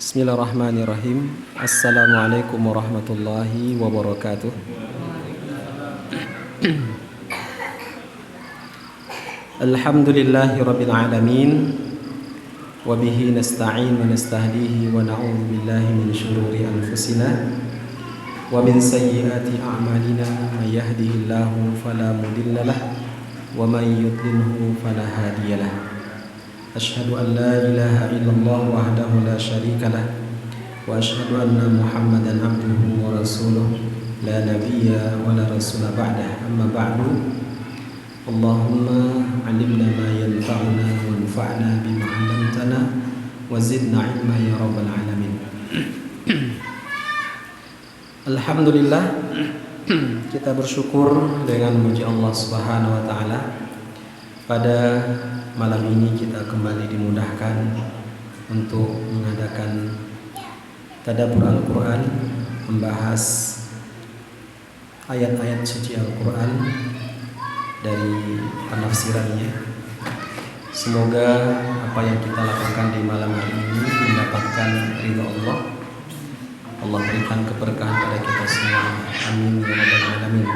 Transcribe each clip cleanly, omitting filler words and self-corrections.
Bismillahirrahmanirrahim. Assalamualaikum warahmatullahi wabarakatuh. Alhamdulillahi rabbil alamin. Wa bihi nasta'in wa nastahdihi wa na'udzu billahi min shururi anfusina wa min sayyiati a'malina. May yahdihillahu fala mudilla lahu wa may yudlilhu fala hadiya lahu. Asyhadu an la ilaha illallah wahdahu la syarika lah wa asyhadu anna Muhammadan abduhu wa rasuluh la nabiyya wa la rasula ba'dah. Amma ba'du. Allahumma 'allimna ma yanfa'una wanfa'na bima 'allamtana wa zidna 'ilma ya rabbal alamin. Alhamdulillah, kita bersyukur dengan memuji Allah Subhanahu wa taala. Pada malam ini kita kembali dimudahkan untuk mengadakan tadabbur Al-Quran, membahas ayat-ayat suci Al-Quran dari penafsirannya. Semoga apa yang kita lakukan di malam hari ini mendapatkan ridha Allah. Allah berikan keberkahan pada kita semua. Amin ya rabbal alamin.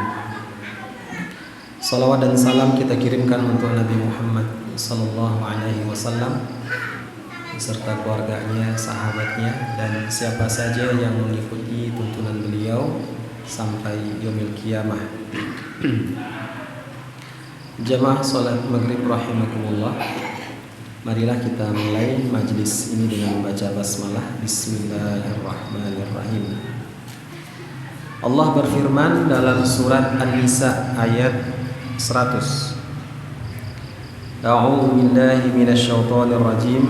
Salawat dan salam kita kirimkan untuk Nabi Muhammad sallallahu alaihi wasallam beserta keluarganya, sahabatnya, dan siapa saja yang mengikuti tuntunan beliau sampai yaumil qiyamah. Jamaah salat maghrib rahimakumullah. Marilah kita mulai majlis ini dengan membaca basmalah. Bismillahirrahmanirrahim. Allah berfirman dalam surat An-Nisa ayat 100. A'udzu billahi minasy syaithanir rajim.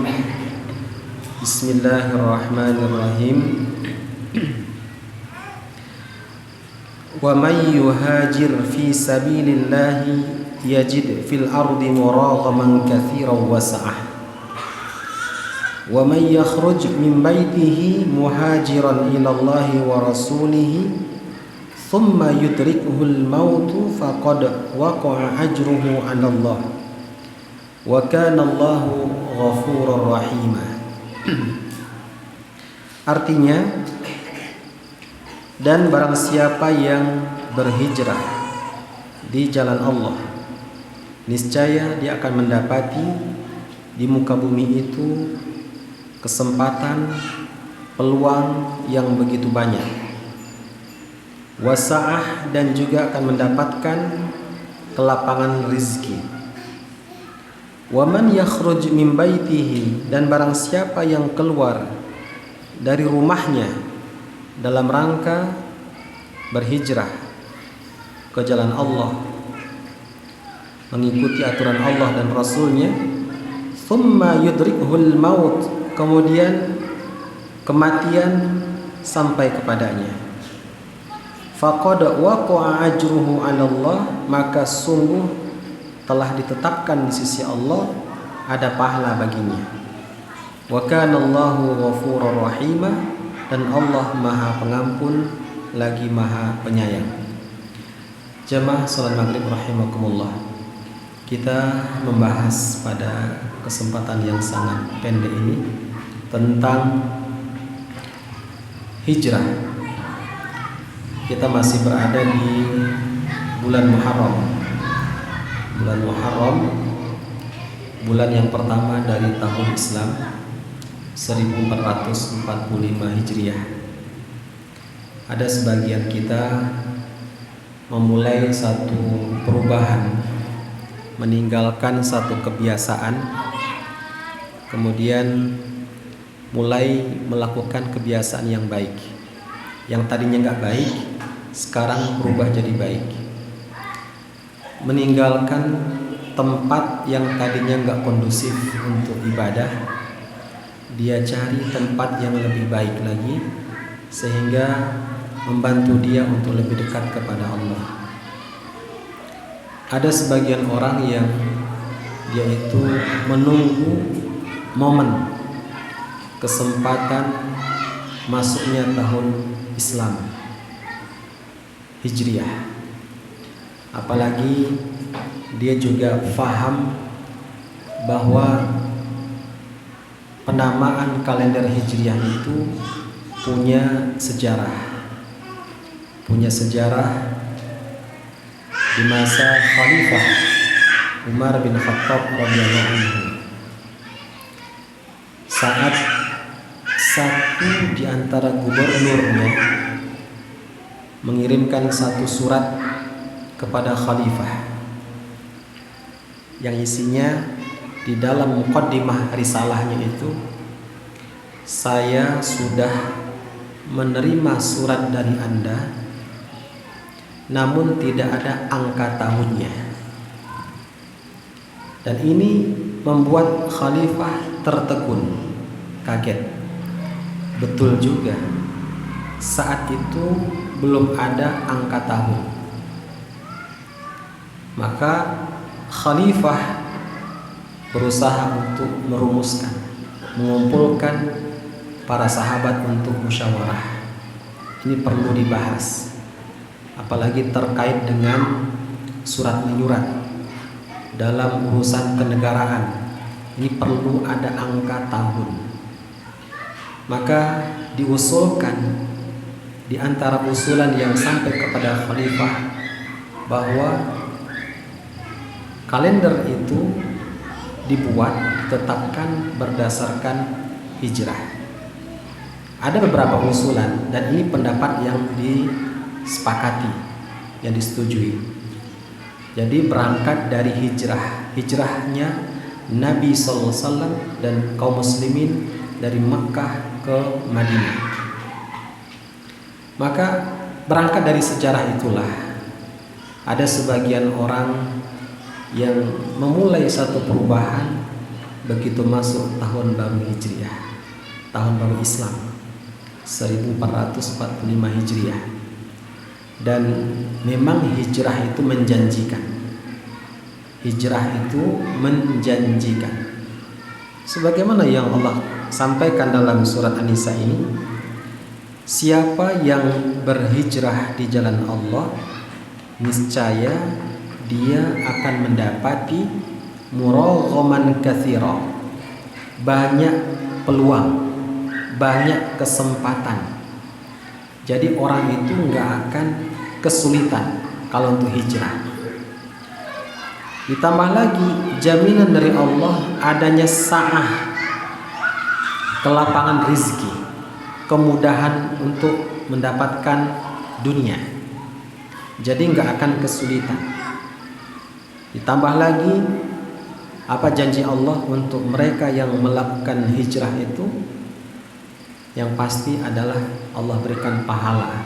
Bismillahirrahmanirrahim. Wa may yuhajir fi sabilillahi yajid fil ardi muraghaman katsiran wa sa'ah. Wa may yakhruj min baitihi muhajiran ila Allahi wa rasulihi thumma yudrikuhul mautu faqad waqa'a ajruhu 'ala Allah wa kana Allahu ghafurur rahim. Artinya, dan barang siapa yang berhijrah di jalan Allah, niscaya dia akan mendapati di muka bumi itu kesempatan, peluang yang begitu banyak. Wasa'ah, dan juga akan mendapatkan kelapangan rizki. Waman yakhruj min baitihi, dan barang siapa yang keluar dari rumahnya dalam rangka berhijrah ke jalan Allah, mengikuti aturan Allah dan Rasulnya, thumma yudrikuhul maut, kemudian kematian sampai kepadanya, faqad waqa'a ajruhu 'ala Allah, maka sungguh telah ditetapkan di sisi Allah ada pahala baginya. Wa kana Allahu ghafurur rahim, dan Allah Maha Pengampun lagi Maha Penyayang. Jamaah salat maghrib rahimakumullah. Kita membahas pada kesempatan yang sangat pendek ini tentang hijrah. Kita masih berada di bulan Muharram. Bulan Muharram, bulan yang pertama dari tahun Islam 1445 Hijriah. Ada sebagian kita memulai satu perubahan, meninggalkan satu kebiasaan, kemudian mulai melakukan kebiasaan yang baik. Yang tadinya nggak baik, sekarang berubah jadi baik. Meninggalkan tempat yang tadinya nggak kondusif untuk ibadah, dia cari tempat yang lebih baik lagi, sehingga membantu dia untuk lebih dekat kepada Allah. Ada sebagian orang yang dia itu menunggu momen kesempatan masuknya tahun Islam Hijriah, Apalagi dia juga faham bahwa penamaan kalender Hijriah itu punya sejarah di masa Khalifah Umar bin Khattab radhiyallahu anhu. Saat satu di antara gubernurnya mengirimkan satu surat kepada khalifah yang isinya di dalam muqaddimah risalahnya itu, saya sudah menerima surat dari Anda namun tidak ada angka tahunnya. Dan ini membuat khalifah tertegun, kaget. Betul juga, saat itu belum ada angka tahun. Maka khalifah berusaha untuk merumuskan, mengumpulkan para sahabat untuk musyawarah. Ini perlu dibahas, apalagi terkait dengan surat menyurat dalam urusan kenegaraan. Ini perlu ada angka tahun. Maka diusulkan di antara usulan yang sampai kepada khalifah bahwa kalender itu ditetapkan berdasarkan hijrah. Ada beberapa usulan dan ini pendapat yang disepakati, yang disetujui. Jadi berangkat dari hijrahnya Nabi SAW dan kaum muslimin dari Makkah ke Madinah. Maka berangkat dari sejarah itulah ada sebagian orang yang memulai satu perubahan begitu masuk tahun baru Hijriah, tahun baru Islam 1445 Hijriah. Dan memang hijrah itu menjanjikan. Sebagaimana yang Allah sampaikan dalam surat An-Nisa ini, siapa yang berhijrah di jalan Allah, niscaya dia akan mendapati muraghaman katsira, banyak peluang, banyak kesempatan. Jadi orang itu nggak akan kesulitan kalau untuk hijrah. Ditambah lagi jaminan dari Allah adanya sa'ah, kelapangan rizki, kemudahan untuk mendapatkan dunia. Jadi nggak akan kesulitan. Ditambah lagi apa janji Allah untuk mereka yang melakukan hijrah itu, yang pasti adalah Allah berikan pahala,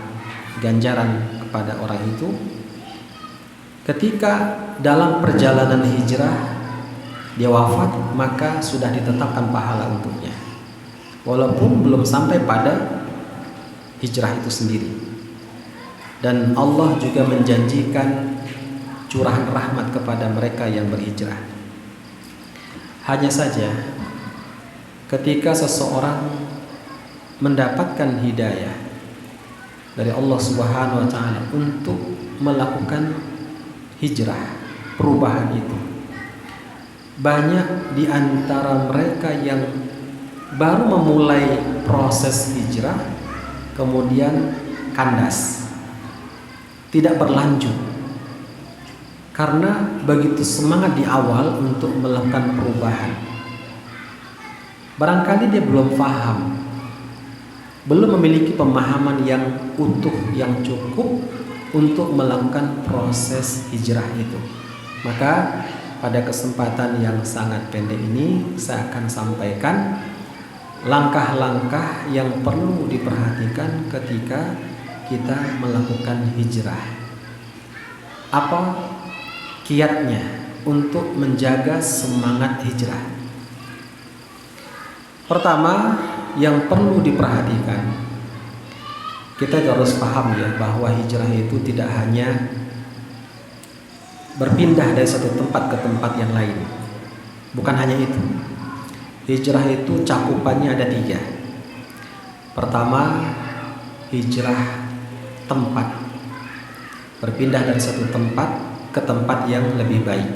ganjaran kepada orang itu ketika dalam perjalanan hijrah dia wafat, maka sudah ditetapkan pahala untuknya walaupun belum sampai pada hijrah itu sendiri. Dan Allah juga menjanjikan curahan rahmat kepada mereka yang berhijrah. Hanya saja ketika seseorang mendapatkan hidayah dari Allah Subhanahu wa taala untuk melakukan hijrah, perubahan itu, banyak di antara mereka yang baru memulai proses hijrah kemudian kandas, tidak berlanjut karena begitu semangat di awal untuk melakukan perubahan. Barangkali dia belum paham, belum memiliki pemahaman yang utuh, yang cukup untuk melakukan proses hijrah itu. Maka pada kesempatan yang sangat pendek ini saya akan sampaikan langkah-langkah yang perlu diperhatikan ketika kita melakukan hijrah. Apa kiatnya untuk menjaga semangat hijrah? Pertama yang perlu diperhatikan, kita harus paham ya bahwa hijrah itu tidak hanya berpindah dari satu tempat ke tempat yang lain. Bukan hanya itu. Hijrah itu cakupannya ada 3. Pertama, hijrah tempat. Berpindah dari satu tempat ke tempat yang lebih baik.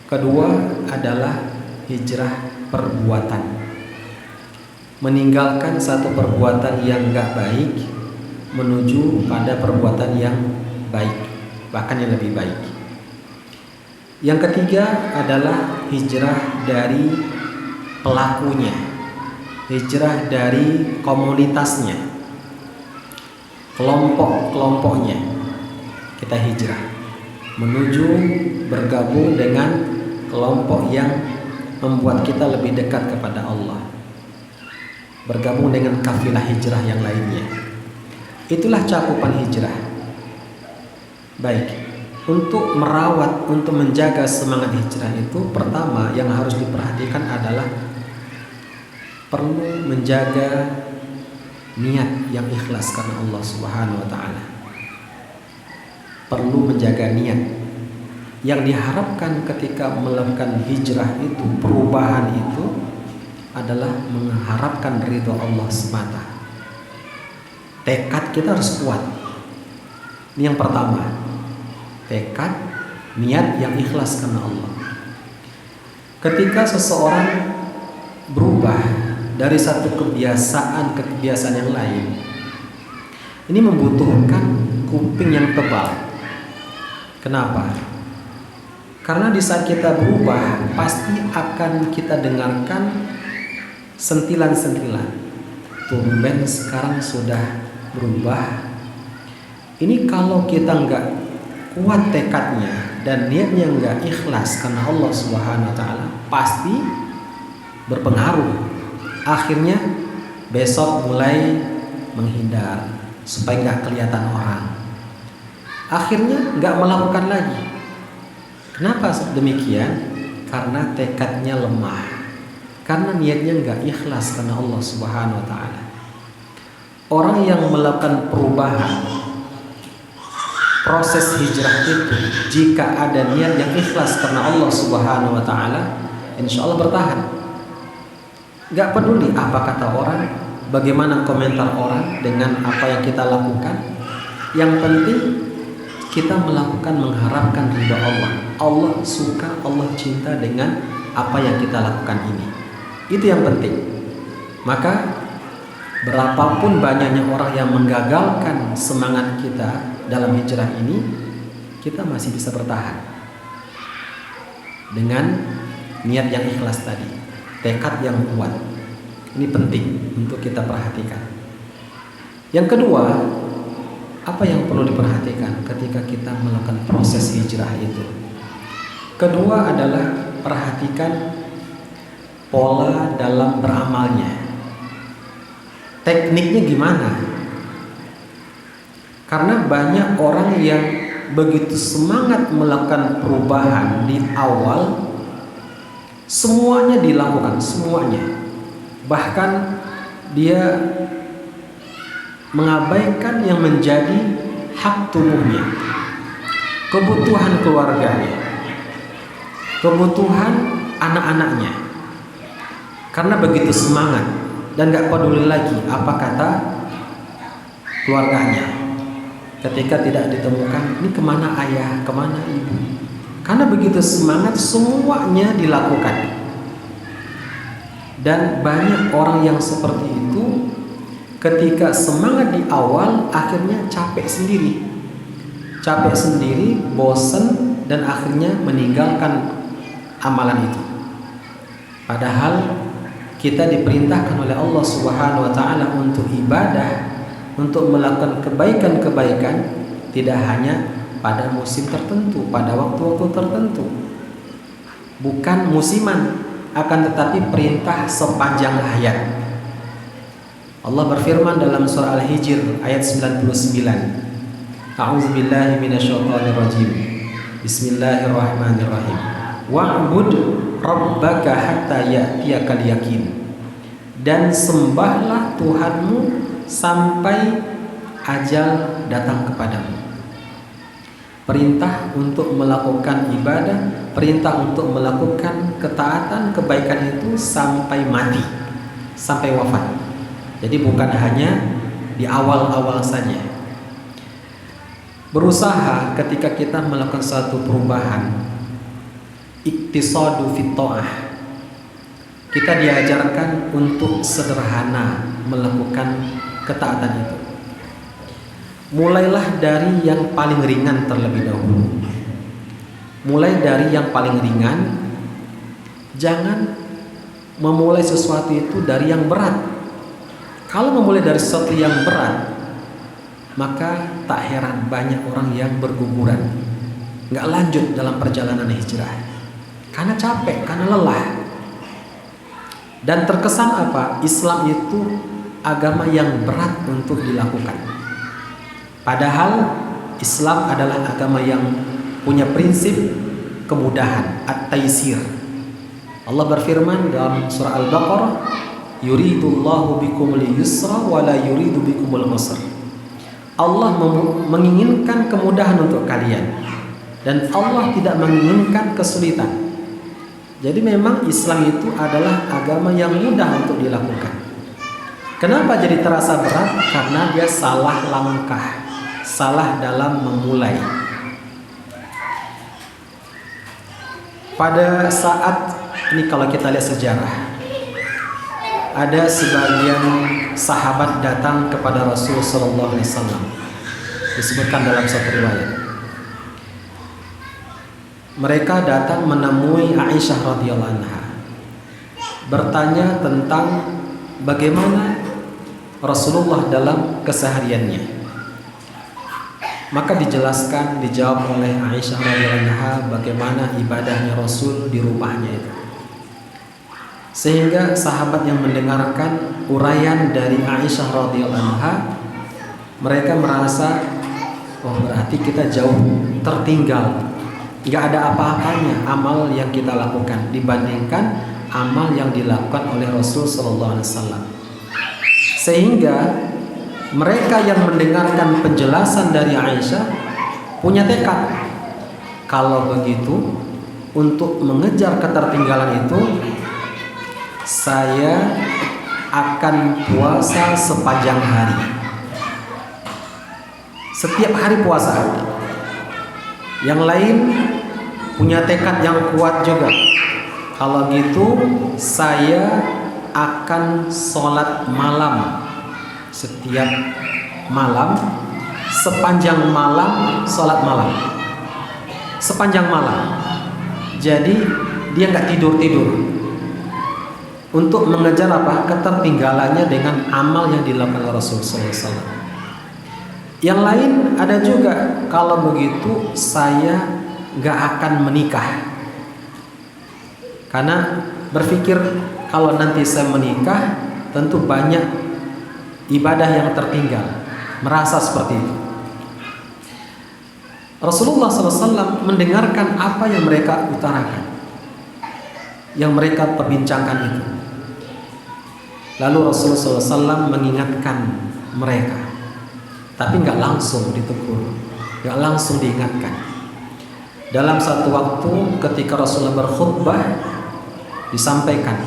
Kedua adalah hijrah perbuatan, meninggalkan satu perbuatan yang gak baik menuju pada perbuatan yang baik, bahkan yang lebih baik. Yang ketiga adalah hijrah dari pelakunya, hijrah dari komunitasnya, kelompok-kelompoknya. Kita hijrah menuju bergabung dengan kelompok yang membuat kita lebih dekat kepada Allah, bergabung dengan kafilah hijrah yang lainnya. Itulah cakupan hijrah. Baik, untuk merawat, untuk menjaga semangat hijrah itu, pertama yang harus diperhatikan adalah perlu menjaga niat yang ikhlas karena Allah Subhanahu wa taala. Perlu menjaga niat. Yang diharapkan ketika melakukan hijrah itu, perubahan itu adalah mengharapkan ridho Allah semata. Tekad kita harus kuat. Ini yang pertama. Tekad, niat yang ikhlas karena Allah. Ketika seseorang berubah dari satu kebiasaan ke kebiasaan yang lain, ini membutuhkan kuping yang tebal. Kenapa? Karena di saat kita berubah, pasti akan kita dengarkan sentilan-sentilan. Tumben sekarang sudah berubah. Ini kalau kita nggak kuat tekadnya dan niatnya nggak ikhlas karena Allah Subhanahu wa taala, pasti berpengaruh. Akhirnya besok mulai menghindar supaya nggak kelihatan orang. Akhirnya nggak melakukan lagi. Kenapa demikian? Karena tekadnya lemah, karena niatnya nggak ikhlas karena Allah Subhanahu wa taala. Orang yang melakukan perubahan, proses hijrah itu, jika ada niat yang ikhlas karena Allah Subhanahu wa taala, insya Allah bertahan. Gak peduli apa kata orang, bagaimana komentar orang dengan apa yang kita lakukan. Yang penting kita melakukan mengharapkan ridha Allah. Allah suka, Allah cinta dengan apa yang kita lakukan ini. Itu yang penting. Maka berapapun banyaknya orang yang menggagalkan semangat kita dalam hijrah ini, kita masih bisa bertahan dengan niat yang ikhlas tadi, tekad yang kuat. Ini penting untuk kita perhatikan. Yang kedua, apa yang perlu diperhatikan ketika kita melakukan proses hijrah itu? Kedua adalah perhatikan pola dalam beramalnya. Tekniknya gimana? Karena banyak orang yang begitu semangat melakukan perubahan di awal, semuanya dilakukan, semuanya. Bahkan dia mengabaikan yang menjadi hak tubuhnya, kebutuhan keluarganya, kebutuhan anak-anaknya. Karena begitu semangat dan gak peduli lagi apa kata keluarganya. Ketika tidak ditemukan, ini kemana ayah, kemana ibu? Karena begitu semangat, semuanya dilakukan. Dan banyak orang yang seperti itu, ketika semangat di awal, akhirnya capek sendiri, bosan, dan akhirnya meninggalkan amalan itu. Padahal kita diperintahkan oleh Allah Subhanahu wa taala untuk ibadah, untuk melakukan kebaikan-kebaikan, tidak hanya pada musim tertentu, pada waktu-waktu tertentu. Bukan musiman, akan tetapi perintah sepanjang hayat. Allah berfirman dalam surah Al-Hijr ayat 99. A'udzubillahi minasyaitonirrajim. Bismillahirrahmanirrahim. Wa'bud rabbaka hatta ya'tiyakal yaqin. Dan sembahlah Tuhanmu sampai ajal datang kepadamu. Perintah untuk melakukan ibadah, perintah untuk melakukan ketaatan, kebaikan itu sampai mati, sampai wafat. Jadi bukan hanya di awal-awal saja. berusaha ketika kita melakukan satu perubahan, iktisadu fit ta'ah. Kita diajarkan untuk sederhana melakukan ketaatan itu. Mulailah dari yang paling ringan terlebih dahulu. Mulai dari yang paling ringan. Jangan memulai sesuatu itu dari yang berat. Kalau memulai dari sesuatu yang berat, maka tak heran banyak orang yang berguguran, nggak lanjut dalam perjalanan hijrah, karena capek, karena lelah. Dan terkesan apa? Islam itu agama yang berat untuk dilakukan. Padahal Islam adalah agama yang punya prinsip kemudahan, at-taisir. Allah berfirman dalam surah Al-Baqarah, yuridullahu bikumul yusra wa la yuridu bikumul usra. Allah menginginkan kemudahan untuk kalian, dan Allah tidak menginginkan kesulitan. Jadi memang Islam itu adalah agama yang mudah untuk dilakukan. Kenapa jadi terasa berat? Karena dia salah langkah, salah dalam memulai. Pada saat ini kalau kita lihat sejarah, ada sebagian sahabat datang kepada Rasulullah SAW. Disebutkan dalam satu riwayat. Mereka datang menemui Aisyah radhiyallahu anha, bertanya tentang bagaimana Rasulullah dalam kesehariannya. Maka dijelaskan, dijawab oleh Aisyah radhiyallahu anha bagaimana ibadahnya Rasul di rumahnya itu. Sehingga sahabat yang mendengarkan uraian dari Aisyah radhiyallahu anha, mereka merasa, oh berarti kita jauh tertinggal, nggak ada apa-apanya amal yang kita lakukan dibandingkan amal yang dilakukan oleh Rasul sallallahu alaihi wasallam. Sehingga mereka yang mendengarkan penjelasan dari Aisyah punya tekad, kalau begitu untuk mengejar ketertinggalan itu saya akan puasa sepanjang hari. Setiap hari puasa. Yang lain punya tekad yang kuat juga. Kalau gitu saya akan sholat malam. Setiap malam, sepanjang malam sholat malam. Sepanjang malam. Jadi dia nggak tidur-tidur. Untuk mengejar apa? Ketertinggalannya dengan amal yang dilakukan Rasulullah SAW. Yang lain ada juga, kalau begitu saya nggak akan menikah, karena berpikir kalau nanti saya menikah tentu banyak ibadah yang tertinggal, merasa seperti itu. Rasulullah SAW mendengarkan apa yang mereka utarakan, yang mereka perbincangkan itu. Lalu Rasulullah SAW mengingatkan mereka, tapi nggak langsung ditegur, nggak langsung diingatkan. Dalam satu waktu ketika Rasulullah berkhutbah, disampaikan,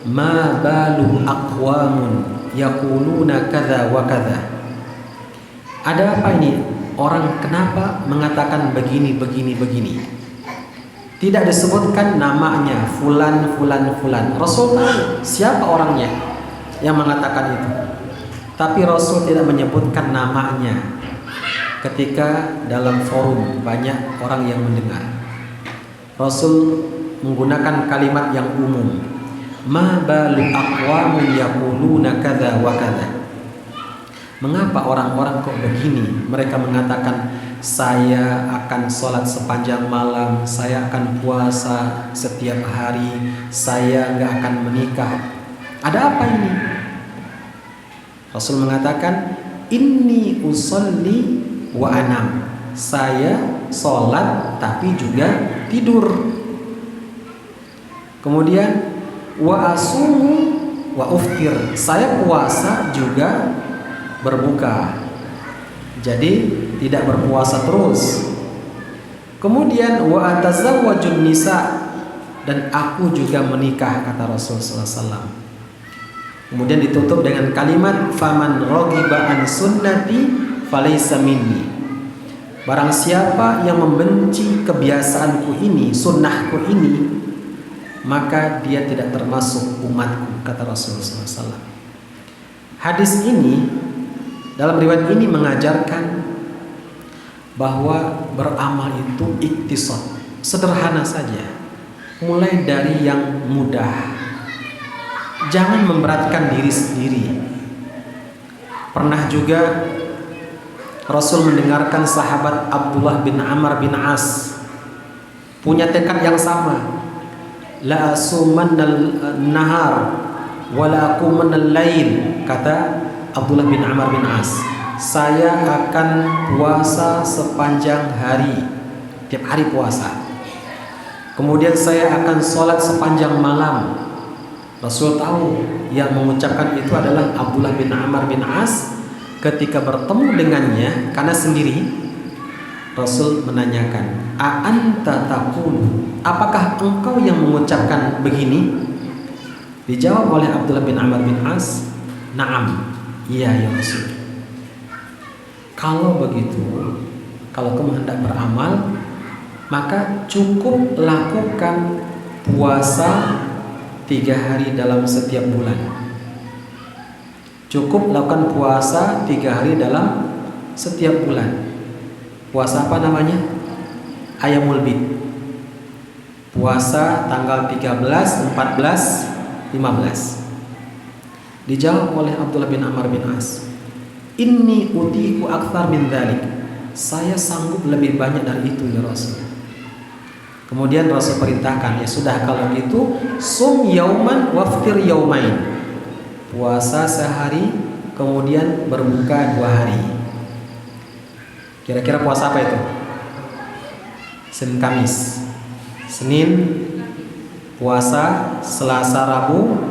ma balu aqwamun yaquluna kadza wa kadza. Ada apa ini? Orang kenapa mengatakan begini. Tidak disebutkan namanya, fulan. Rasul tahu siapa orangnya yang mengatakan itu. Tapi Rasul tidak menyebutkan namanya ketika dalam forum banyak orang yang mendengar. Rasul menggunakan kalimat yang umum. Ma balu aqwamun yaquluna kadza wa kadza. Mengapa orang-orang kok begini? Mereka mengatakan saya akan sholat sepanjang malam, saya akan puasa setiap hari, saya nggak akan menikah. Ada apa ini? Rasul mengatakan, inni usolli wa anam. Saya sholat tapi juga tidur. Kemudian wa asumu wa uftir. Saya puasa juga berbuka. Jadi tidak berpuasa terus. Kemudian wa atazawwajun nisa, dan aku juga menikah, kata Rasulullah SAW. Kemudian ditutup dengan kalimat faman raghiba an sunnati falaysa minni. barang siapa yang membenci kebiasaanku ini, sunnahku ini, maka dia tidak termasuk umatku, kata Rasulullah SAW. Hadis ini, dalam riwayat ini mengajarkan bahwa beramal itu iktisad, sederhana saja, mulai dari yang mudah. Jangan memberatkan diri sendiri. Pernah juga Rasul mendengarkan sahabat Abdullah bin Amr bin As punya tekad yang sama. La asumannal nahar wa la aqumannal lail, kata Abdullah bin Amr bin As. Saya akan puasa sepanjang hari, tiap hari puasa. Kemudian saya akan sholat sepanjang malam. Rasul tahu yang mengucapkan itu adalah Abdullah bin Amr bin As. Ketika bertemu dengannya karena sendiri, Rasul menanyakan, "A anta taqulu?" Apakah engkau yang mengucapkan begini? Dijawab oleh Abdullah bin Amr bin As, "Na'am." Iya ya Rasul. Kalau begitu, kalau kamu hendak beramal, maka cukup lakukan puasa 3 hari dalam setiap bulan. Cukup lakukan puasa 3 hari dalam setiap bulan. Puasa apa namanya? Ayyamul Bid. Puasa tanggal 13, 14, 15. Dijawab oleh Abdullah bin Amr bin As, "Inni utiku akthar min dzalik." Saya sanggup lebih banyak dari itu ya Rasul. Kemudian Rasul perintahkan, ya sudah kalau gitu, sum yauman waftir yaumain. Puasa sehari, kemudian berbuka 2 hari. Kira-kira puasa apa itu? Senin Kamis. Senin puasa, Selasa Rabu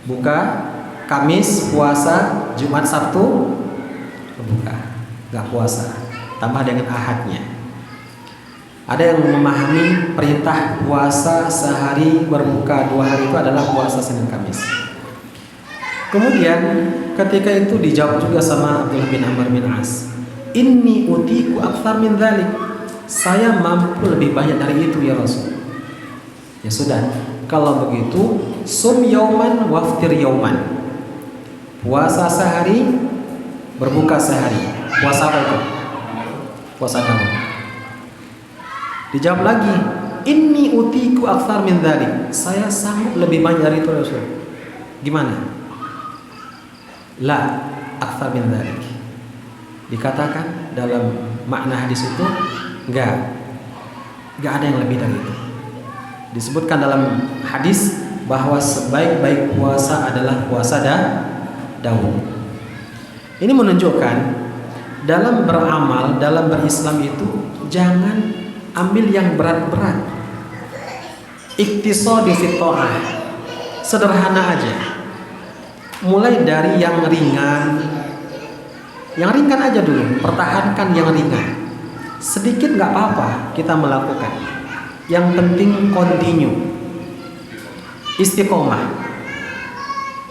buka, Kamis puasa, Jumat Sabtu berbuka, gak puasa, tambah dengan Ahadnya. Ada yang memahami perintah puasa sehari berbuka 2 hari itu adalah puasa Senin Kamis. Kemudian ketika itu dijawab juga sama Abdullah bin Amr bin As, "Inni utiku akthar min dzalik." Saya mampu lebih banyak dari itu ya Rasul. Ya sudah, kalau begitu sum yauman waftir yauman. Puasa sehari, berbuka sehari. Puasa apa itu? Puasa Daud. Dijawab lagi, "Inni utiku akthar min dzalik." Saya sanggup lebih banyak dari itu Rasul. Gimana? La akthar min dzalik. Dikatakan dalam makna hadis itu enggak ada yang lebih dari itu. Disebutkan dalam hadis bahwa sebaik-baik puasa adalah puasa Daud. Ini menunjukkan dalam beramal, dalam berislam itu jangan ambil yang berat-berat. Iktisadu fit ta'ah. Sederhana aja. Mulai dari yang ringan. Yang ringan aja dulu, pertahankan yang ringan. Sedikit nggak apa-apa kita melakukan. Yang penting continue. Istiqomah.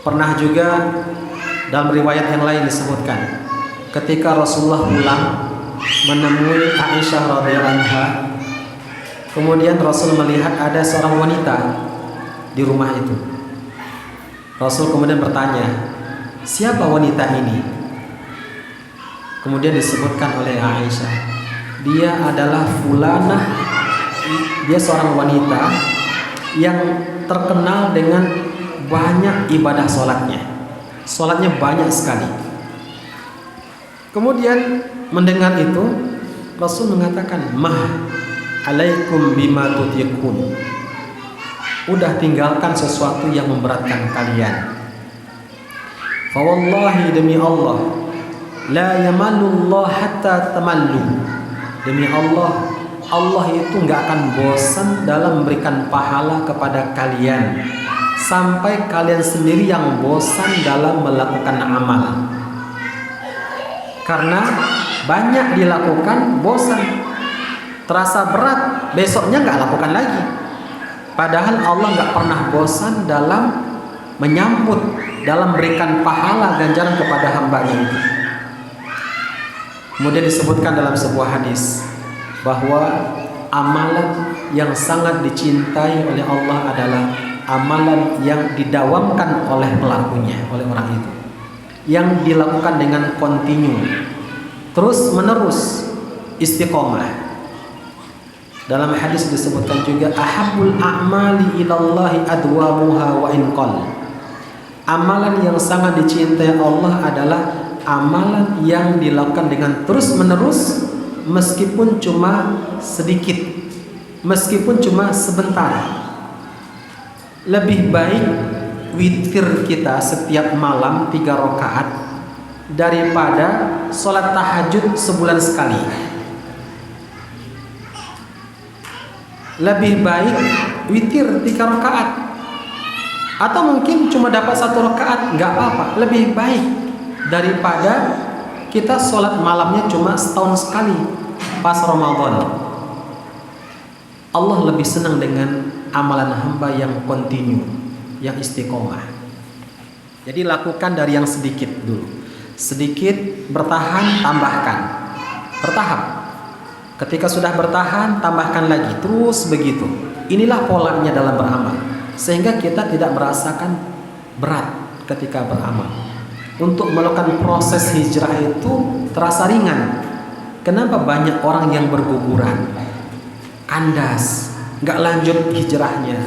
Pernah juga dalam riwayat yang lain disebutkan, ketika Rasulullah pulang menemui Aisyah radhiyallahu anha, kemudian Rasul melihat ada seorang wanita di rumah itu. Rasul kemudian bertanya, "Siapa wanita ini?" Kemudian disebutkan oleh Aisyah, "Dia adalah fulanah." Dia seorang wanita yang terkenal dengan banyak ibadah sholatnya. Sholatnya banyak sekali. Kemudian mendengar itu, Rasul mengatakan, "Mah alaikum bima tutiqun." Udah tinggalkan sesuatu yang memberatkan kalian. Fa wallahi, demi Allah, la yamalullah hatta tamallu. Demi Allah, Allah itu nggak akan bosan dalam memberikan pahala kepada kalian sampai kalian sendiri yang bosan dalam melakukan amal. Karena banyak dilakukan, bosan, terasa berat, besoknya nggak lakukan lagi. Padahal Allah nggak pernah bosan dalam menyambut, dalam memberikan pahala ganjaran kepada hambanya itu. Kemudian disebutkan dalam sebuah hadis bahwa amalan yang sangat dicintai oleh Allah adalah amalan yang didawamkan oleh pelakunya, oleh orang itu, yang dilakukan dengan kontinu, terus menerus, istiqomah. Dalam hadis disebutkan juga ahabbul a'mali ilallahi adwamuha wa in qall. Amalan yang sangat dicintai Allah adalah amalan yang dilakukan dengan terus menerus, meskipun cuma sedikit, meskipun cuma sebentar. Lebih baik witir kita setiap malam 3 rakaat daripada sholat tahajud sebulan sekali. Lebih baik witir 3 rakaat, atau mungkin cuma dapat 1 rakaat, nggak apa-apa. Lebih baik daripada kita sholat malamnya cuma setahun sekali pas Ramadan. Allah lebih senang dengan amalan hamba yang kontinu, yang istiqomah. Jadi lakukan dari yang sedikit dulu, sedikit, bertahan, tambahkan, bertahap. Ketika sudah bertahan, tambahkan lagi, terus begitu. Inilah polanya dalam beramal, sehingga kita tidak merasakan berat ketika beramal. Untuk melakukan proses hijrah itu terasa ringan. Kenapa banyak orang yang berguguran, kandas, nggak lanjut hijrahnya?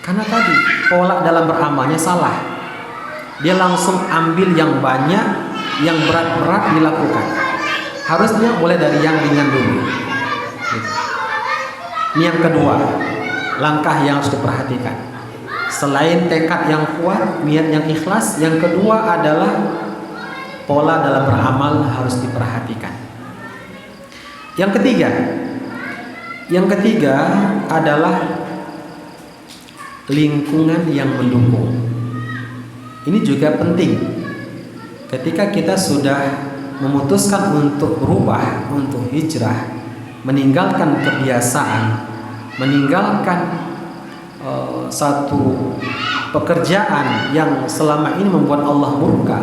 Karena tadi pola dalam beramalnya salah. Dia langsung ambil yang banyak, yang berat-berat dilakukan. Harusnya mulai dari yang ringan dulu. Ini yang kedua, langkah yang harus diperhatikan. Selain tekad yang kuat, niat yang ikhlas, yang kedua adalah pola dalam beramal harus diperhatikan. Yang ketiga adalah lingkungan yang mendukung. Ini juga penting. Ketika kita sudah memutuskan untuk berubah, untuk hijrah, meninggalkan kebiasaan, meninggalkan satu pekerjaan yang selama ini membuat Allah murka,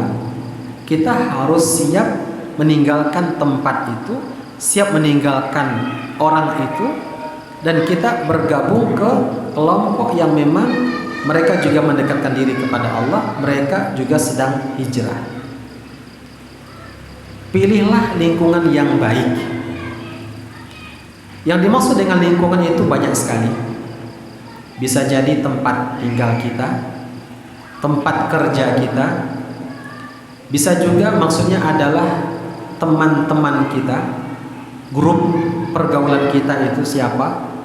kita harus siap meninggalkan tempat itu, siap meninggalkan orang itu, dan kita bergabung ke kelompok yang memang mereka juga mendekatkan diri kepada Allah, mereka juga sedang hijrah. Pilihlah lingkungan yang baik. Yang dimaksud dengan lingkungan itu banyak sekali. Bisa jadi tempat tinggal kita, tempat kerja kita. Bisa juga maksudnya adalah teman-teman kita, grup pergaulan kita itu siapa.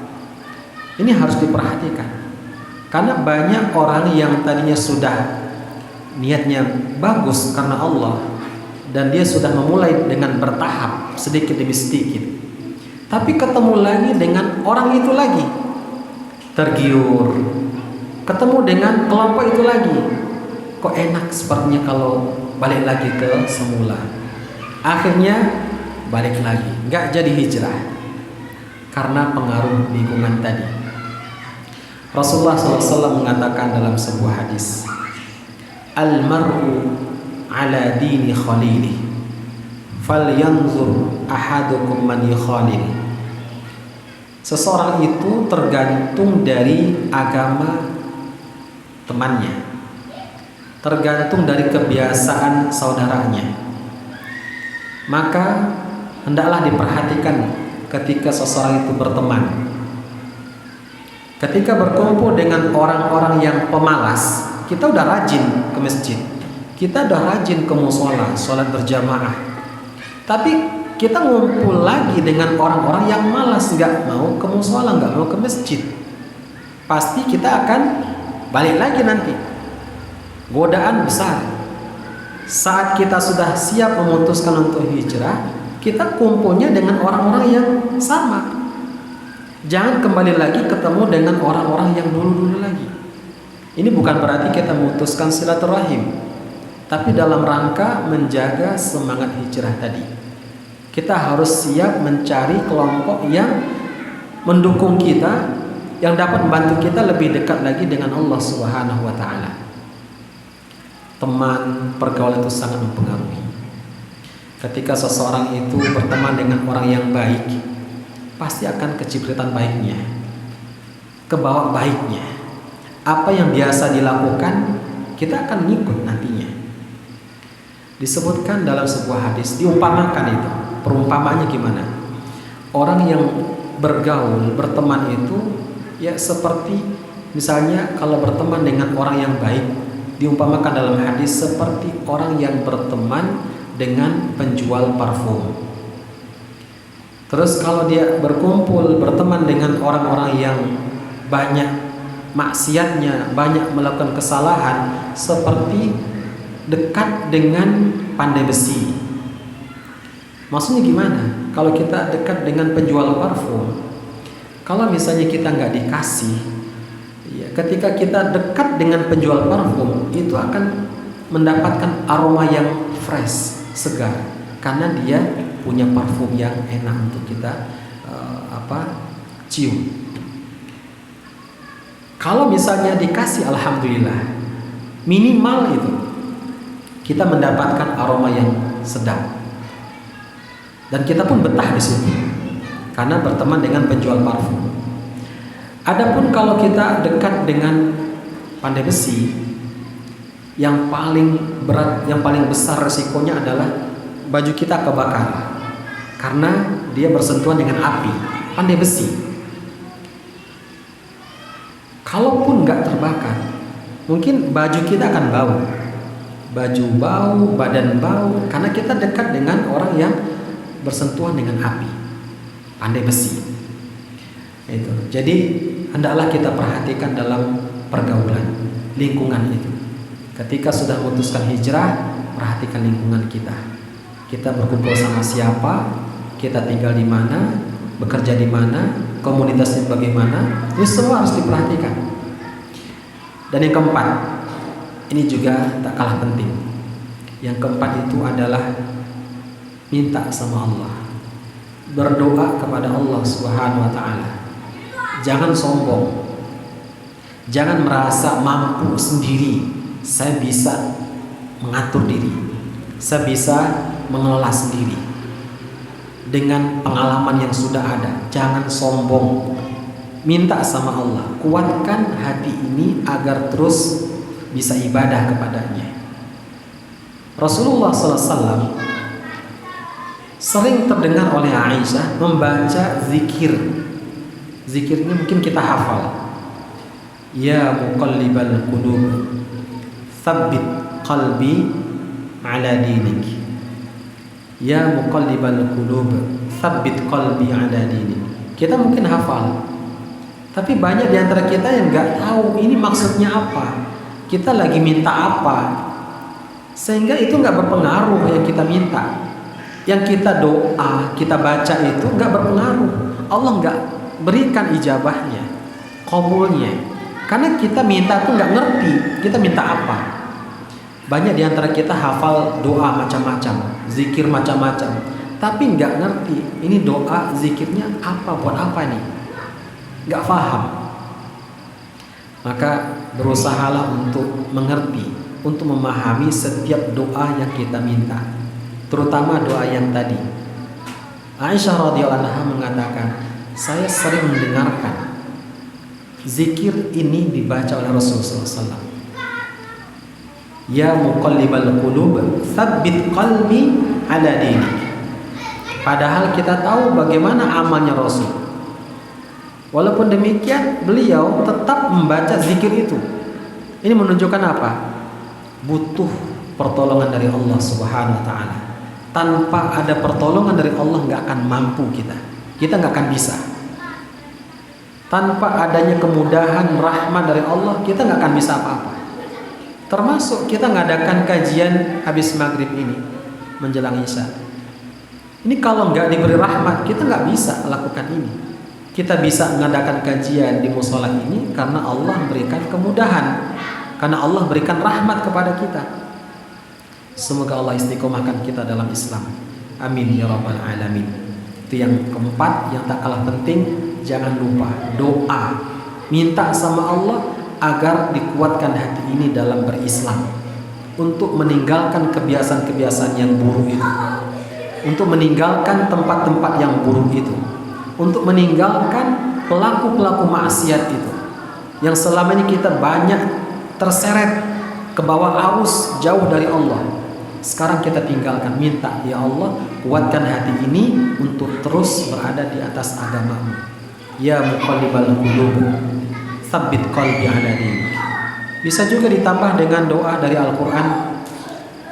Ini harus diperhatikan. Karena banyak orang yang tadinya sudah niatnya bagus karena Allah, dan dia sudah memulai dengan bertahap sedikit demi sedikit, tapi ketemu lagi dengan orang itu lagi, tergiur, ketemu dengan kelompok itu lagi, kok enak sepertinya kalau balik lagi ke semula. Akhirnya balik lagi, nggak jadi hijrah karena pengaruh lingkungan tadi. Rasulullah SAW mengatakan dalam sebuah hadis, al-mar'u ala dini khalilih falyanzur ahadukum man yukhalil. Seseorang itu tergantung dari agama temannya, tergantung dari kebiasaan saudaranya. Maka hendaklah diperhatikan ketika seseorang itu berteman. Ketika berkumpul dengan orang-orang yang pemalas, kita udah rajin ke masjid, kita udah rajin ke musola, sholat berjamaah, tapi kita ngumpul lagi dengan orang-orang yang malas, nggak mau ke musola, nggak mau ke masjid, pasti kita akan balik lagi nanti. Godaan besar. Saat kita sudah siap memutuskan untuk hijrah, kita kumpulnya dengan orang-orang yang sama. Jangan kembali lagi ketemu dengan orang-orang yang dulu-dulu lagi. Ini bukan berarti kita memutuskan silaturahim, tapi dalam rangka menjaga semangat hijrah tadi. Kita harus siap mencari kelompok yang mendukung kita, yang dapat membantu kita lebih dekat lagi dengan Allah Subhanahu wa taala. Teman pergaulan itu sangat mempengaruhi. Ketika seseorang itu berteman dengan orang yang baik, pasti akan kecipratan baiknya, kebawa baiknya. Apa yang biasa dilakukan, kita akan ngikut nantinya. Disebutkan dalam sebuah hadis, diumpamakan itu. Perumpamaannya gimana? Orang yang bergaul, berteman itu ya seperti misalnya kalau berteman dengan orang yang baik, diumpamakan dalam hadis seperti orang yang berteman dengan penjual parfum. Terus kalau dia berkumpul, berteman dengan orang-orang yang banyak maksiatnya, banyak melakukan kesalahan, seperti dekat dengan pandai besi. Maksudnya gimana? Kalau kita dekat dengan penjual parfum, kalau misalnya kita nggak dikasih, ya, ketika kita dekat dengan penjual parfum, itu akan mendapatkan aroma yang fresh, segar, karena dia punya parfum yang enak untuk kita cium. Kalau misalnya dikasih, alhamdulillah, minimal itu kita mendapatkan aroma yang sedap, dan kita pun betah di situ karena berteman dengan penjual parfum. Adapun kalau kita dekat dengan pandai besi, yang paling berat, yang paling besar resikonya adalah baju kita kebakar karena dia bersentuhan dengan api, pandai besi. Kalaupun nggak terbakar, mungkin baju kita akan bau, baju bau, badan bau, karena kita dekat dengan orang yang bersentuhan dengan api, pandai besi. Itu. Jadi hendaklah kita perhatikan dalam pergaulan, lingkungan itu. Ketika sudah memutuskan hijrah, perhatikan lingkungan kita. Kita berkumpul sama siapa, kita tinggal di mana, bekerja di mana, komunitasnya bagaimana, ini semua harus diperhatikan. Dan yang keempat, ini juga tak kalah penting. Yang keempat itu adalah minta sama Allah, berdoa kepada Allah Subhanahu wa Ta'ala. Jangan sombong, jangan merasa mampu sendiri. Saya bisa mengatur diri, saya bisa mengelola sendiri dengan pengalaman yang sudah ada. Jangan sombong, minta sama Allah, kuatkan hati ini agar terus bisa ibadah kepadanya. Rasulullah SAW sering terdengar oleh Aisyah membaca zikir. Zikirnya mungkin kita hafal. Ya muqallibal qulub, tsabbit qalbi ala dinik. Ya muqallibal qulub, tsabbit qalbi ala dinik. Kita mungkin hafal, tapi banyak di antara kita yang nggak tahu ini maksudnya apa. Kita lagi minta apa, sehingga itu nggak berpengaruh yang kita minta. Yang kita doa, kita baca itu nggak berpengaruh. Allah nggak berikan ijabahnya, qabulnya, karena kita minta tuh nggak ngerti kita minta apa. Banyak di antara kita hafal doa macam-macam, zikir macam-macam, tapi nggak ngerti ini doa zikirnya apa, buat apa nih, nggak paham. Maka berusahalah untuk mengerti, untuk memahami setiap doa yang kita minta, terutama doa yang tadi. Aisyah radhiyallahu anha mengatakan, saya sering mendengarkan zikir ini dibaca oleh Rasulullah SAW. Ya muqallibal qulub, tsabbit qalbi ala dinik. Padahal kita tahu bagaimana amalnya Rasul. Walaupun demikian, beliau tetap membaca zikir itu. Ini menunjukkan apa? Butuh pertolongan dari Allah Subhanahu wa Ta'ala. Tanpa ada pertolongan dari Allah nggak akan mampu kita nggak akan bisa. Tanpa adanya kemudahan rahmat dari Allah, kita nggak akan bisa apa-apa. Termasuk kita ngadakan kajian habis maghrib ini menjelang isya. Ini kalau nggak diberi rahmat, kita nggak bisa lakukan ini. Kita bisa mengadakan kajian di musola ini karena Allah berikan kemudahan, karena Allah berikan rahmat kepada kita. Semoga Allah istiqomahkan kita dalam Islam. Amin ya rabbal alamin. Itu yang keempat, yang tak kalah penting. Jangan lupa doa, minta sama Allah agar dikuatkan hati ini dalam berislam, untuk meninggalkan kebiasaan-kebiasaan yang buruk itu. untuk meninggalkan tempat-tempat yang buruk itu, untuk meninggalkan pelaku-pelaku maksiat itu yang selama ini kita banyak terseret ke bawah arus jauh dari Allah. Sekarang kita tinggalkan, minta ya Allah kuatkan hati ini untuk terus berada di atas agama-Mu. Ya muqallibal qulub, tsabbit qalbi ala dinik. Bisa juga ditambah dengan doa dari Al-Qur'an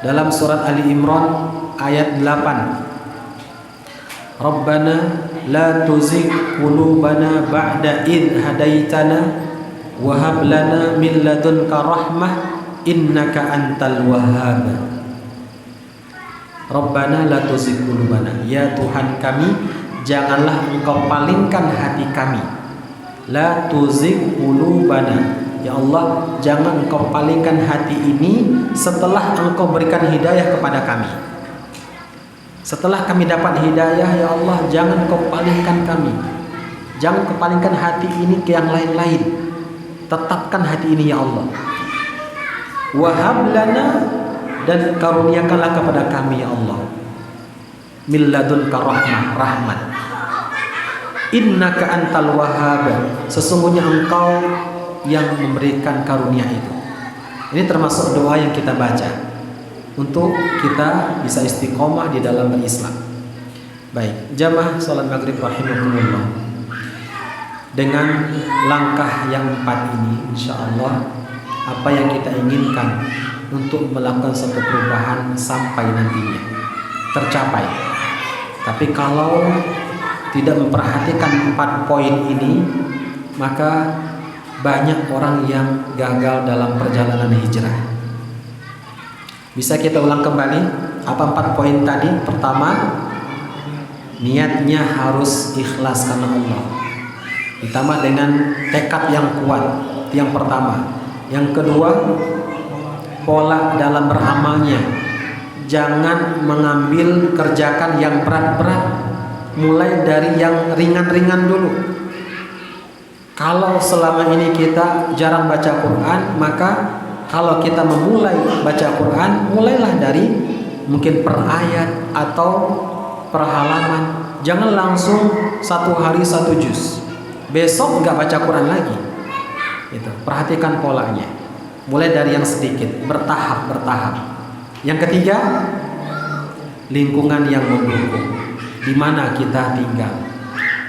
dalam surat Ali Imran ayat 8. Rabbana la tuzigh qulubana ba'da idh hadaitana wa hab lana min ladunka rahmah innaka antal wahhab. Rabbana la tuzigh qulubana, ya Tuhan kami, janganlah Engkau palingkan hati kami. La tuzigh qulubana, ya Allah, jangan Engkau palingkan hati ini setelah Engkau berikan hidayah kepada kami. Setelah kami dapat hidayah, ya Allah, jangan Engkau palingkan kami. Jangan Engkau palingkan hati ini ke yang lain-lain. Tetapkan hati ini, ya Allah. Wahab lana, dan karuniakanlah kepada kami, ya Allah, min ladunka rahmat. Innaka antal wahhab, sesungguhnya Engkau yang memberikan karunia itu. Ini termasuk doa yang kita baca untuk kita bisa istiqomah di dalam berislam. Baik, jamaah salat maghrib rahimakumullah. Dengan langkah yang 4 ini, insyaallah apa yang kita inginkan untuk melakukan satu perubahan sampai nantinya tercapai. Tapi kalau tidak memperhatikan 4 poin ini, maka banyak orang yang gagal dalam perjalanan hijrah. Bisa kita ulang kembali apa 4 poin tadi? Pertama, niatnya harus ikhlas karena Allah, ditambah dengan tekad yang kuat. Yang pertama. Yang kedua, pola dalam beramalnya. Jangan mengambil kerjakan yang berat-berat, mulai dari yang ringan-ringan dulu. Kalau selama ini kita jarang baca Quran, maka kalau kita memulai baca Quran, mulailah dari mungkin per ayat atau per halaman. Jangan langsung 1 hari 1 juz, besok nggak baca Quran lagi. Itu, perhatikan polanya. Mulai dari yang sedikit, bertahap. Yang ketiga, lingkungan yang mendukung. Di mana kita tinggal,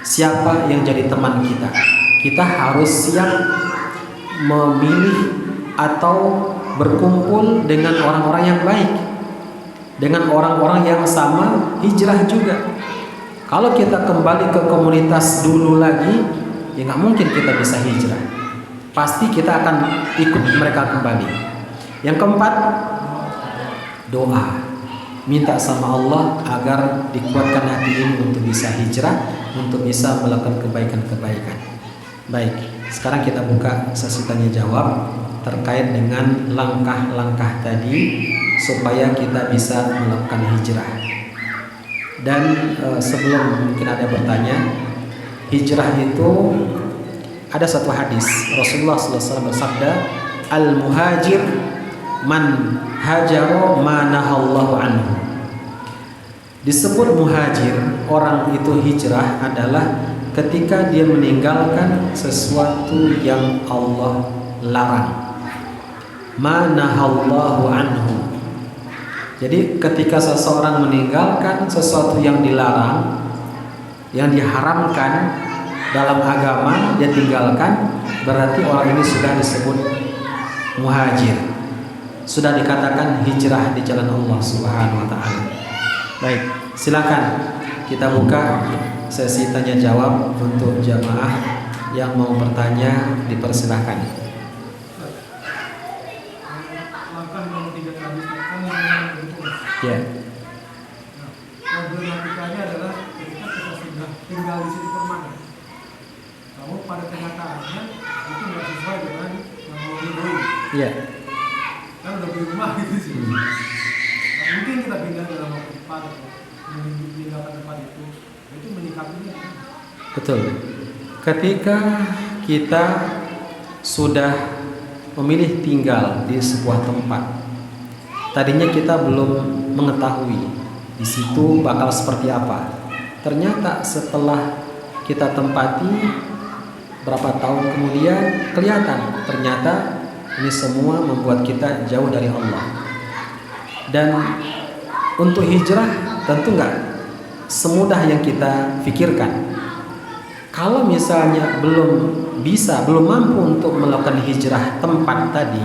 siapa yang jadi teman kita. Kita harus siap memilih atau berkumpul dengan orang-orang yang baik, dengan orang-orang yang sama hijrah juga. Kalau kita kembali ke komunitas dulu lagi, ya nggak mungkin kita bisa hijrah. Pasti kita akan ikut mereka kembali. Yang keempat, doa. Minta sama Allah agar dikuatkan hati ini untuk bisa hijrah, untuk bisa melakukan kebaikan-kebaikan. Baik, sekarang kita buka sesi tanya jawab terkait dengan langkah-langkah tadi supaya kita bisa melakukan hijrah. Dan sebelum mungkin ada bertanya, hijrah itu ada satu hadis Rasulullah SAW bersabda, al-muhajir man hajaro ma nahallahu anhu. Disebut muhajir, orang itu hijrah adalah ketika dia meninggalkan sesuatu yang Allah larang. Ma nahallahu anhu. Jadi ketika seseorang meninggalkan sesuatu yang dilarang, yang diharamkan dalam agama, dia tinggalkan, berarti orang ini sudah disebut muhajir, sudah dikatakan hijrah di jalan Allah Subhanahu wa taala. Baik, silakan kita buka sesi tanya jawab untuk jamaah yang mau bertanya, dipersilahkan. Ya. Problematikanya adalah ketika kita sudah tinggal di situ permanen, namun pada kenyataannya itu nggak sesuai dengan yang mau dibuat. Iya. Kan udah beli rumah gitu sih. Nah, mungkin kita pindah dalam waktu cepat, meninggalkan tempat itu menyikapinya. Betul. Ketika kita sudah memilih tinggal di sebuah tempat, tadinya kita belum mengetahui di situ bakal seperti apa. Ternyata setelah kita tempati berapa tahun kemudian kelihatan ternyata ini semua membuat kita jauh dari Allah. Dan untuk hijrah tentu nggak semudah yang kita pikirkan. Kalau misalnya belum mampu untuk melakukan hijrah tempat tadi,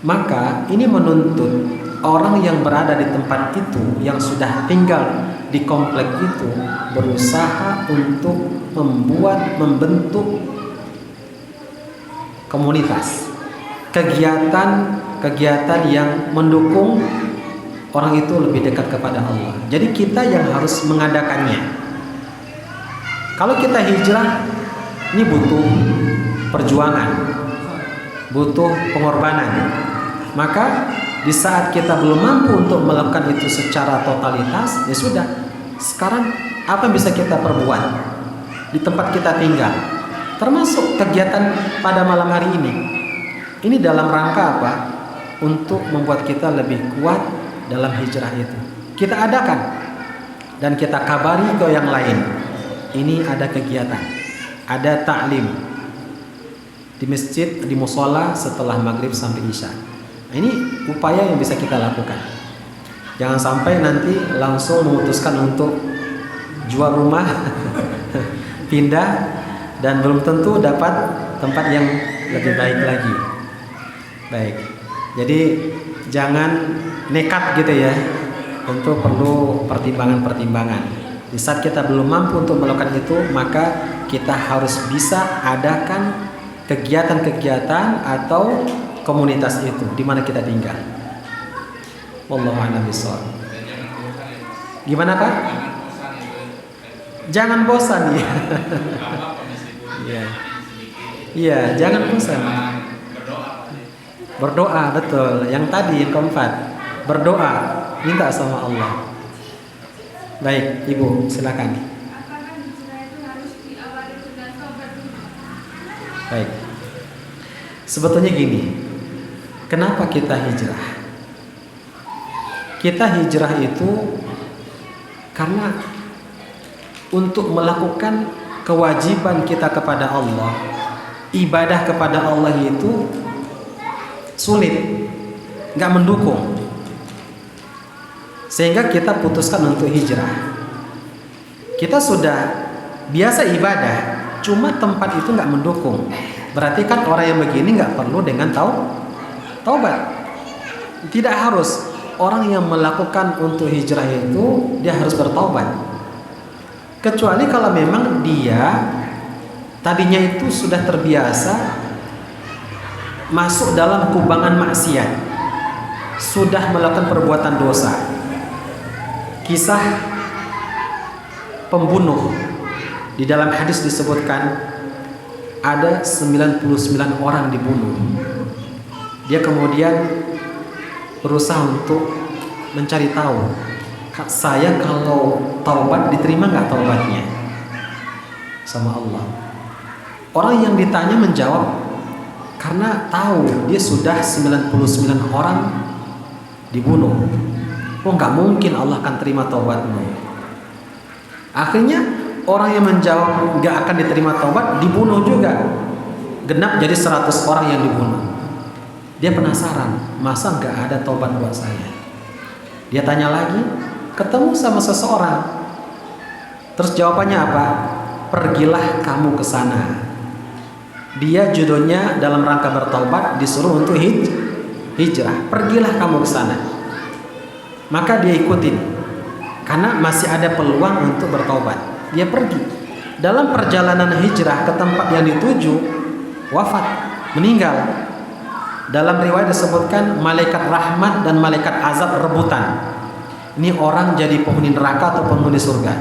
maka ini menuntut orang yang berada di tempat itu, yang sudah tinggal di komplek itu, berusaha untuk membentuk komunitas, kegiatan yang mendukung orang itu lebih dekat kepada Allah. Jadi kita yang harus mengadakannya. Kalau kita hijrah, ini butuh perjuangan, butuh pengorbanan. Maka di saat kita belum mampu untuk melakukan itu secara totalitas, ya sudah. Sekarang apa yang bisa kita perbuat di tempat kita tinggal? Termasuk kegiatan pada malam hari ini. Ini dalam rangka apa? Untuk membuat kita lebih kuat dalam hijrah itu. Kita adakan dan kita kabari ke yang lain. Ini ada kegiatan, ada ta'lim di masjid, di musola setelah maghrib sampai isya. Nah, ini upaya yang bisa kita lakukan. Jangan sampai nanti langsung memutuskan untuk jual rumah, pindah, dan belum tentu dapat tempat yang lebih baik lagi. Baik, jadi jangan nekat gitu ya. Tentu perlu pertimbangan-pertimbangan. Di saat kita belum mampu untuk melakukan itu, maka kita harus bisa adakan kegiatan-kegiatan atau komunitas itu di mana kita tinggal. Wallahu a'lam bishawab. Gimana Pak? Jangan bosan ya. Iya. Iya, jangan bosan. Berdoa, betul. Yang tadi yang keempat, berdoa, minta sama Allah. Baik, Ibu, silakan. Baik. Sebetulnya gini, kenapa kita hijrah? Kita hijrah itu karena untuk melakukan kewajiban kita kepada Allah, ibadah kepada Allah itu sulit, nggak mendukung. Sehingga kita putuskan untuk hijrah. Kita sudah biasa ibadah, cuma tempat itu nggak mendukung. Berarti kan orang yang begini nggak perlu dengan taubat. Tidak harus orang yang melakukan untuk hijrah itu dia harus bertaubat. Kecuali kalau memang dia tadinya itu sudah terbiasa masuk dalam kubangan maksiat, sudah melakukan perbuatan dosa. Kisah pembunuh di dalam hadis disebutkan ada 99 orang dibunuh. Dia kemudian berusaha untuk mencari tahu, saya kalau taubat diterima nggak taubatnya sama Allah. Orang yang ditanya menjawab karena tahu dia sudah 99 orang dibunuh. Oh, nggak mungkin Allah akan terima taubatmu. Akhirnya orang yang menjawab nggak akan diterima taubat dibunuh juga. Genap jadi 100 orang yang dibunuh. Dia penasaran, masa nggak ada taubat buat saya? Dia tanya lagi, ketemu sama seseorang. Terus jawabannya apa? Pergilah kamu ke sana. Dia judulnya dalam rangka bertaubat, disuruh untuk hijrah. Pergilah kamu ke sana. Maka dia ikutin karena masih ada peluang untuk bertaubat. Dia pergi. Dalam perjalanan hijrah ke tempat yang dituju, wafat, meninggal. Dalam riwayat disebutkan malaikat rahmat dan malaikat azab rebutan. Ini orang jadi penghuni neraka atau penghuni surga.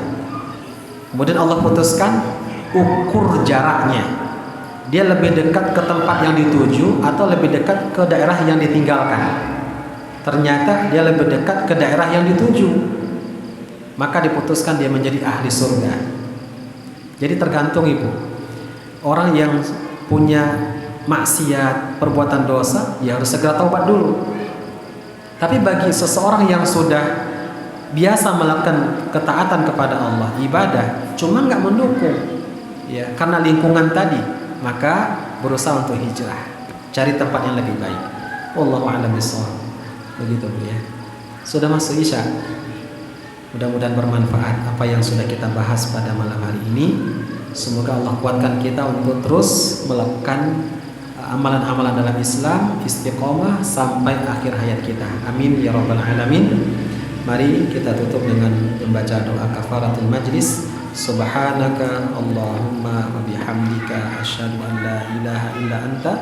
Kemudian Allah putuskan ukur jaraknya. Dia lebih dekat ke tempat yang dituju atau lebih dekat ke daerah yang ditinggalkan. Ternyata dia lebih dekat ke daerah yang dituju. Maka diputuskan dia menjadi ahli surga. Jadi tergantung Ibu. Orang yang punya maksiat, perbuatan dosa, ya harus segera taubat dulu. Tapi bagi seseorang yang sudah biasa melakukan ketaatan kepada Allah, ibadah, cuma nggak mendukung, ya karena lingkungan tadi, maka berusaha untuk hijrah, cari tempat yang lebih baik. Wallahu a'lam bishawab. Begitu Bu ya. Sudah masuk Isya. Mudah-mudahan bermanfaat apa yang sudah kita bahas pada malam hari ini. Semoga Allah kuatkan kita untuk terus melakukan amalan-amalan dalam Islam, istiqomah sampai akhir hayat kita. Amin ya rabbal alamin. Mari kita tutup dengan membaca doa kafaratul majlis. Subhanaka Allahumma wa bihamdika asyhadu an la ilaha illa anta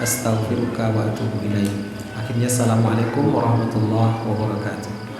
astaghfiruka wa atubu ilaik. Akhirnya assalamualaikum warahmatullahi wabarakatuh.